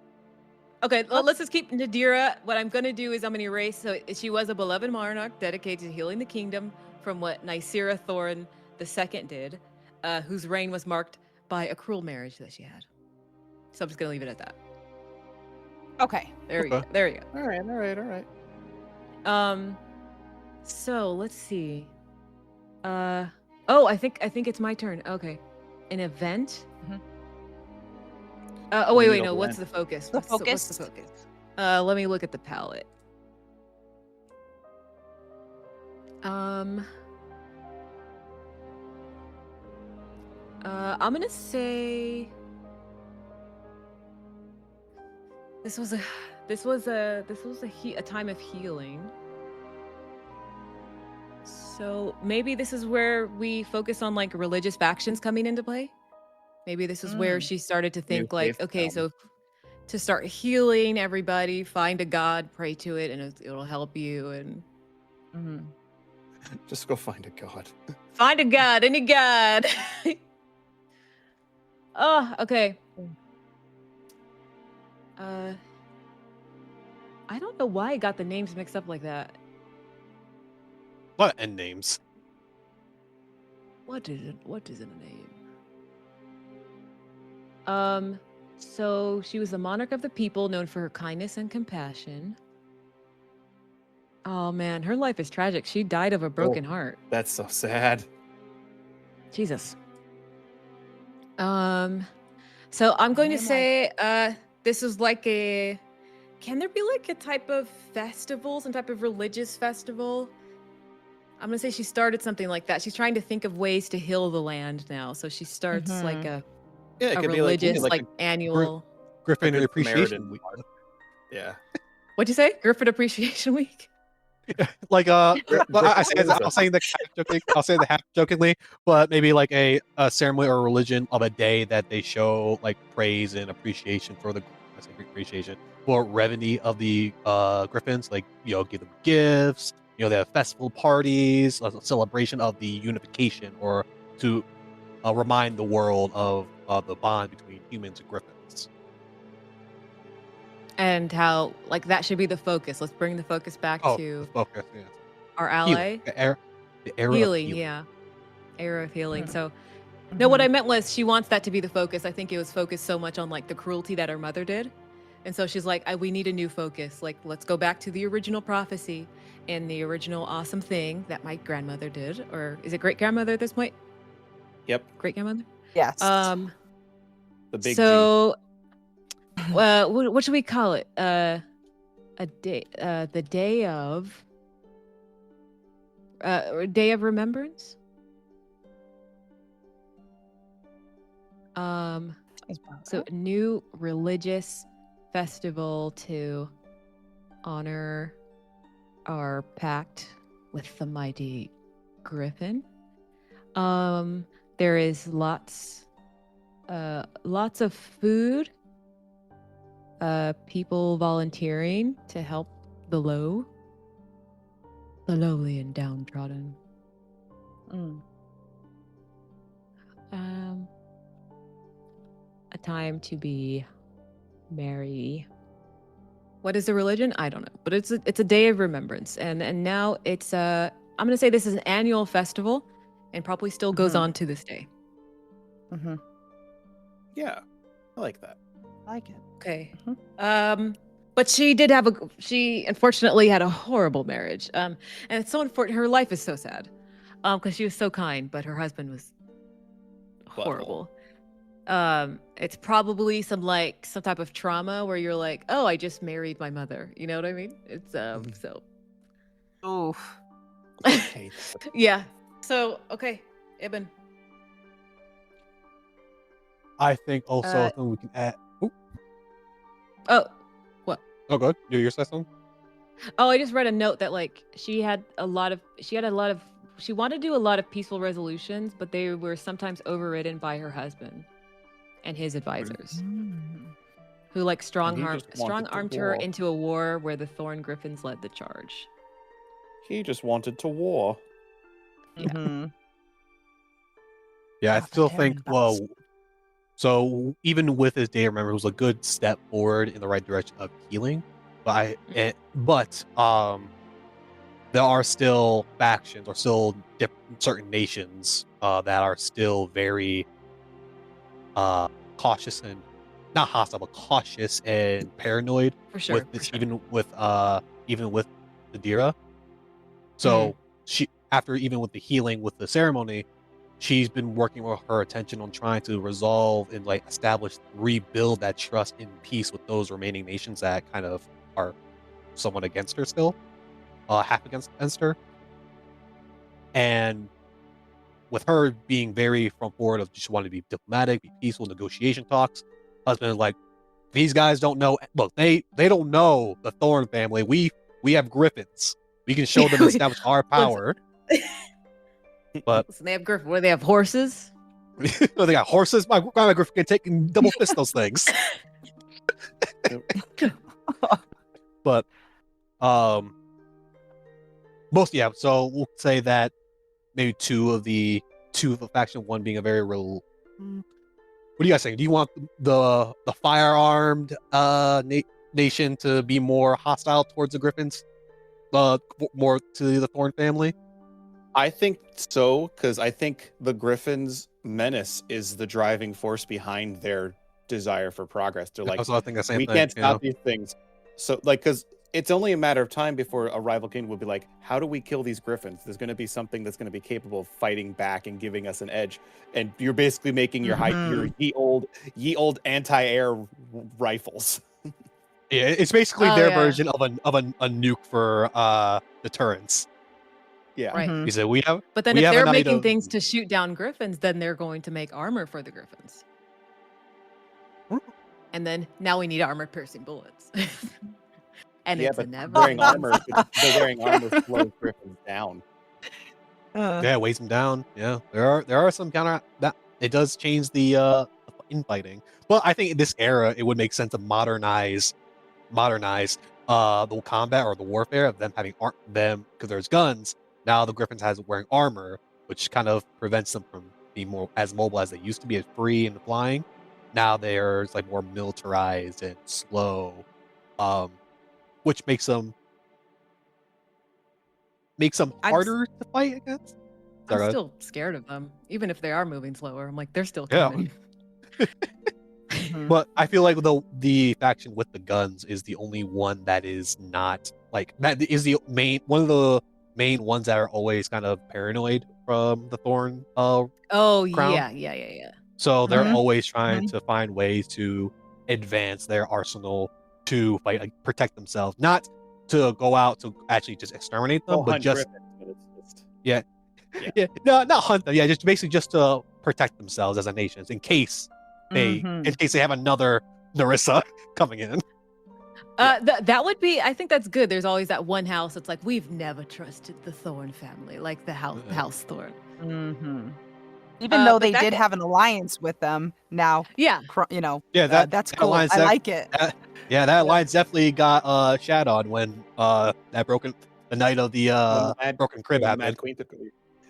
Okay, well, let's just keep Nadira. What I'm going to do is I'm going to erase. So she was a beloved monarch dedicated to healing the kingdom from what Nicera Thorne II did, whose reign was marked by a cruel marriage that she had. So I'm just going to leave it at that. Okay. There we go. There you go. All right. So let's see. I think it's my turn. Okay. An event? Mhm. Wait, no. What's the focus? The What's the focus? Let me look at the palette. I'm gonna say this was a time of healing. So maybe this is where we focus on like religious factions coming into play. Maybe this is where she started to think like, okay, so to start healing everybody, find a god, pray to it, and it'll help you. And just go find a god. Find a god, any god. Oh, okay. I don't know why I got the names mixed up like that. What end names? What is a name? So she was the monarch of the people, known for her kindness and compassion. Oh man, her life is tragic. She died of a broken heart. That's so sad. Jesus. So I'm going to say this is like can there be like a type of festival, some type of religious festival? I'm gonna say she started something like that. She's trying to think of ways to heal the land now. So she starts like a religious, like annual Griffin Appreciation Week. Yeah. What'd you say? Griffin Appreciation Week? Like I'll say the half jokingly, but maybe like a ceremony or religion of a day that they show like praise and appreciation for revenue of the Griffins, like give them gifts, they have festival parties, a celebration of the unification, or to remind the world of the bond between humans and Griffins. and how like that should be the focus. Let's bring the focus back to the focus, yeah. our ally. Healing. The era Healing, of healing. yeah. Era of healing. Mhm. So no, what I meant was she wants that to be the focus. I think it was focused so much on like the cruelty that her mother did. And so she's like, we need a new focus. Like, let's go back to the original prophecy and the original awesome thing that my grandmother did. Or is it great grandmother at this point? Yep. Great grandmother? Yes. The big so what should we call it? A day the day of day of remembrance? So new religious festival to honor our pact with the mighty griffin. There is lots of food, people volunteering to help the lowly and downtrodden. A time to be merry. What is the religion? I don't know, but it's a day of remembrance, and now it's I'm gonna say this is an annual festival, and probably still goes on to this day. Yeah, I like that. I like it. Okay. But she unfortunately had a horrible marriage. And it's so unfortunate. Her life is so sad. Because she was so kind, but her husband was horrible. It's probably some type of trauma where you're like, oh, I just married my mother. You know what I mean? It's so. Oof. Yeah. So okay, Ibn. I think also we can add. Oh, what? Oh, good. You're saying something? Oh, I just read a note that she wanted to do a lot of peaceful resolutions, but they were sometimes overridden by her husband and his advisors, who strong-armed her into a war where the Thorne Griffins led the charge. He just wanted to war. Yeah. Yeah, I still think so even with his day, remember, it was a good step forward in the right direction of healing. But there are still factions or still certain nations that are still very cautious and not hostile, but cautious and paranoid. For sure. Even with Nadira. So even with the healing, with the ceremony, she's been working with her attention on trying to resolve and rebuild that trust and peace with those remaining nations that kind of are somewhat against her still, half against her. And with her being very front forward of just wanting to be diplomatic, be peaceful, negotiation talks, husband these guys don't know. Look, they don't know the Thorne family. We have griffins. We can show them and establish our power. But listen, they have griffins. What do they have? Horses? They got horses. My grandma griffin can take and double fist those things. But so we'll say that maybe two of the faction, one being a very real. What do you guys think? Do you want the firearmed nation to be more hostile towards the griffins, more to the Thorne family? I think so, because I think the griffins' menace is the driving force behind their desire for progress. They're like, we can't stop these things. So, because it's only a matter of time before a rival king will be like, how do we kill these griffins? There's going to be something that's going to be capable of fighting back and giving us an edge. And you're basically making your ye old anti-air rifles. Yeah, it's basically their version of a nuke for deterrence. Yeah, right. We said we have, but then if they're making things to shoot down griffins, then they're going to make armor for the griffins. And then now we need armor-piercing bullets. And it's never wearing armor. They're wearing armor slows griffins down. Yeah, it weighs them down. Yeah, there are some counter that it does change the infighting. But I think in this era, it would make sense to modernize the combat or the warfare of them having them because there's guns. Now the griffins has wearing armor, which kind of prevents them from being more as mobile as they used to be, as free and flying. Now they're more militarized and slow, which makes them harder to fight against. I'm still scared of them, even if they are moving slower. I'm like, they're still Yeah. coming. But I feel like the faction with the guns is the only one that is not like that is the one of the main ones that are always kind of paranoid from the Thorne crown. Yeah. So they're always trying to find ways to advance their arsenal to fight, like, protect themselves, not to go out to actually just exterminate them, but just yeah, not hunt them. Yeah, just basically just to protect themselves as a nation in case they have another Narissa coming in. That would be. I think that's good. There's always that one house that's like, we've never trusted the Thorne family, like the House Thorne. Even though they did have an alliance with them now. Yeah. That's cool. I like it. That alliance definitely got shat on when the night of the broken crib happened.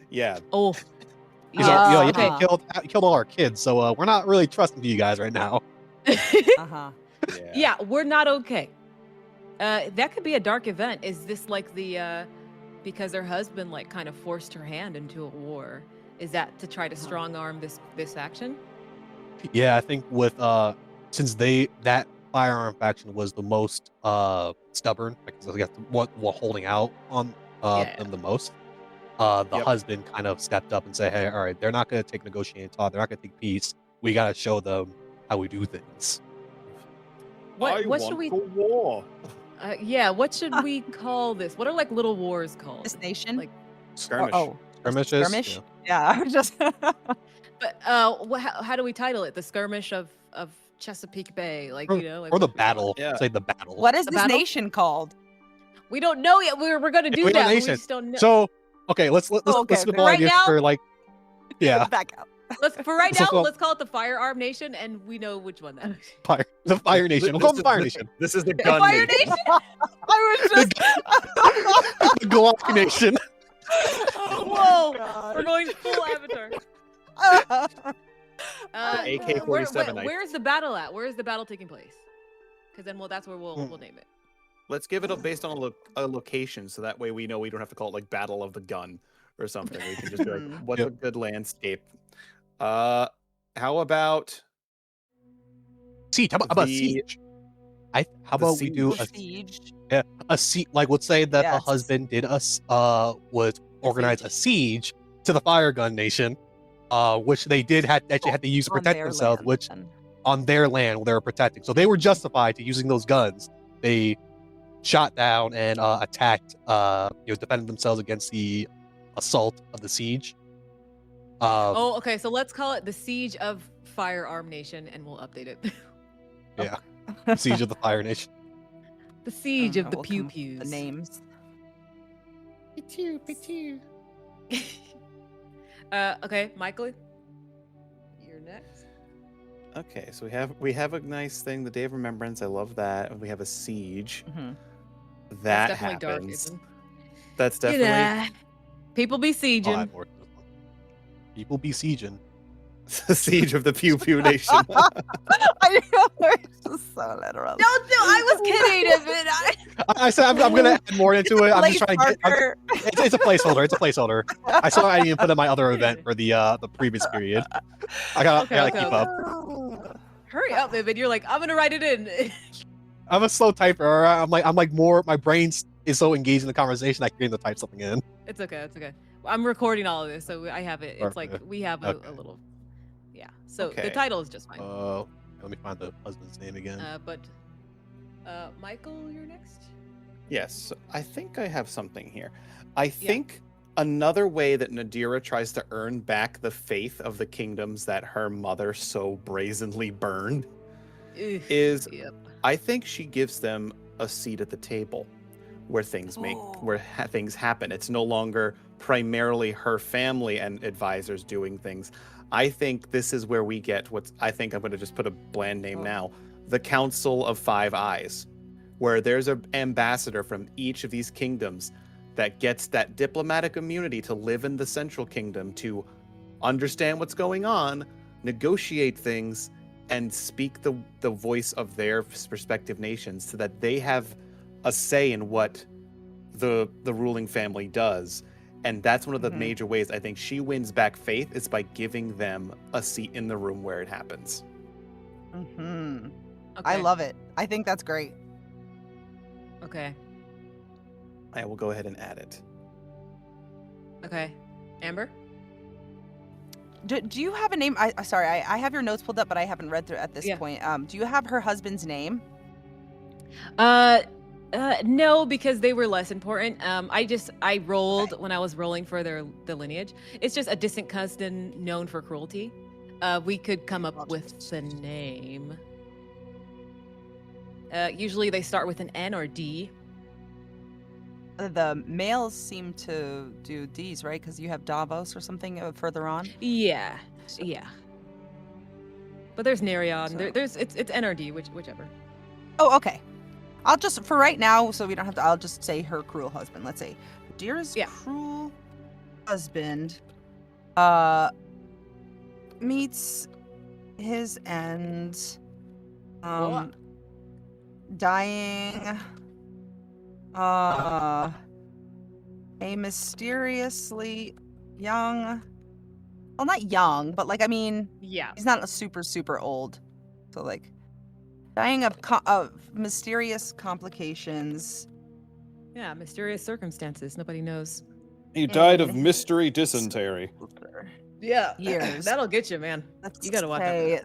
Yeah. Oh. He killed all our kids, so we're not really trusting you guys right now. Yeah, we're not okay. That could be a dark event. Is this like the because her husband like kind of forced her hand into a war? Is that to try to strong arm this action? Yeah, I think with since that firearm faction was the most stubborn, I guess what holding out on them the most. The husband kind of stepped up and said, "Hey, all right, they're not going to take negotiating talk. They're not going to take peace. We got to show them how we do things." What should we? War. What should we call this? What are like little wars called? This nation, like skirmish. Skirmishes. Skirmish. Yeah, just. But how do we title it? The skirmish of Chesapeake Bay, like or the battle. Yeah. Say the battle. What is this nation called? We don't know yet. We're going to do that. We just don't know. So okay, let's get all ideas for like back out. For right now, let's call it the Firearm Nation, and we know which one that is. The Fire Nation. We'll call it the Fire Nation. This is the gun Fire Nation. I was just the Glock Nation. Whoa! We're going full Avatar. AK-47. Where's the battle at? Where is the battle taking place? Because then, that's where we'll name it. Let's give it based on a location, so that way we know we don't have to call it like Battle of the Gun or something. We can just be like, what's a good landscape? How about siege? How about siege? How about we do a siege? Yeah, a siege. Like, let's say that the husband did would organize a siege to the Fire Gun Nation, which they actually had to use to protect themselves, which on their land they were protecting. So they were justified to using those guns. They shot down and attacked, defended themselves against the assault of the siege. Okay. So let's call it the Siege of Firearm Nation, and we'll update it. Yeah, Siege of the Fire Nation. The Siege of the Pew Pews. The names. Pichu. Okay, Michael, you're next. Okay, so we have a nice thing, the Day of Remembrance. I love that. And we have a siege. That That's definitely happens. dark. That's definitely people be sieging. People be sieging. The Siege of the Pew Pew Nation. I know, it's just so literal. No, I was kidding. I said I'm gonna add more into it. I'm just trying to get. It's a placeholder. It's a placeholder. I saw I didn't put in my other event for the previous period. I gotta keep up. Hurry up, Vivid. You're like, I'm gonna write it in. I'm a slow typer. I'm like more. My brain is so engaged in the conversation I can type something in. It's okay. I'm recording all of this, so I have it. It's like we have a little. Yeah. So the title is just fine. Let me find the husband's name again. But Michael, you're next. Yes, I think I have something here. I think another way that Nadira tries to earn back the faith of the kingdoms that her mother so brazenly burned is I think she gives them a seat at the table where things things happen. It's no longer primarily her family and advisors doing things. I think this is where we get I'm going to just put a bland name now, the Council of Five Eyes, where there's an ambassador from each of these kingdoms that gets that diplomatic immunity to live in the Central Kingdom, to understand what's going on, negotiate things, and speak the voice of their respective nations so that they have a say in what the ruling family does. And that's one of the major ways I think she wins back faith, is by giving them a seat in the room where it happens. Okay. Okay. I love it. I think that's great. Okay. I will go ahead and add it. Okay. Amber? Do you have a name? Sorry, I have your notes pulled up, but I haven't read through at this point. Do you have her husband's name? No, because they were less important. I rolled when I was rolling for the lineage. It's just a distant cousin known for cruelty. We could come up with the name. Usually they start with an N or D. The males seem to do D's, right? Because you have Davos or something further on. Yeah, yeah. But there's Nereon. It's N or D, whichever. Oh, okay. I'll just, for right now, so we don't have to, I'll just say her cruel husband. Let's say Deer's cruel husband meets his end, dying a mysteriously young, well, not young, but like, I mean, he's not super old, so like dying of mysterious complications. Yeah, mysterious circumstances. Nobody knows. He died of mystery dysentery. Yeah, years. That'll get you, man. You gotta watch out.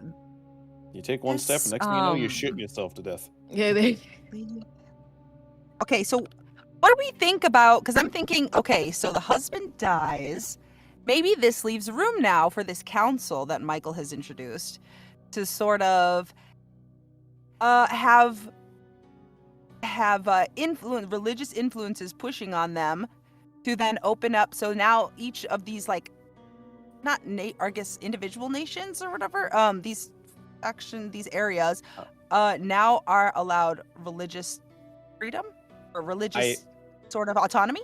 You take one step, and next thing you know, you shoot yourself to death. Yeah, Okay, so what do we think about, because I'm thinking, okay, so the husband dies. Maybe this leaves room now for this council that Michael has introduced to sort of have religious influences pushing on them to then open up. So now each of these, like, I guess individual nations or whatever, these areas now are allowed religious freedom or religious sort of autonomy.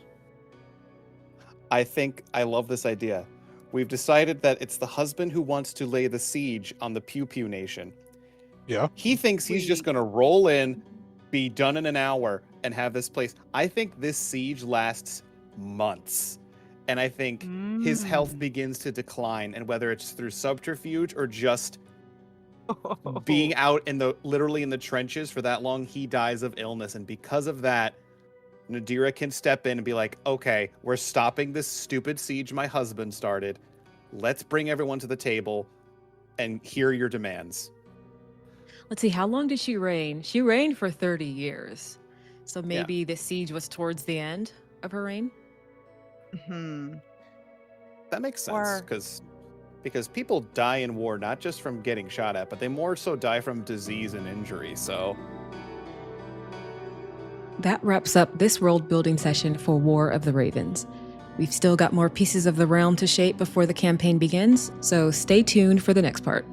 I think I love this idea. We've decided that it's the husband who wants to lay the siege on the Pew Pew Nation. Yeah. He thinks he's just going to roll in, be done in an hour, and have this place. I think this siege lasts months. And I think his health begins to decline. And whether it's through subterfuge or just being out literally in the trenches for that long, he dies of illness. And because of that, Nadira can step in and be like, okay, we're stopping this stupid siege my husband started. Let's bring everyone to the table and hear your demands. Let's see, how long did she reign? She reigned for 30 years. So maybe the siege was towards the end of her reign? That makes sense, because people die in war not just from getting shot at, but they more so die from disease and injury, so... That wraps up this world building session for War of the Ravens. We've still got more pieces of the realm to shape before the campaign begins, so stay tuned for the next part.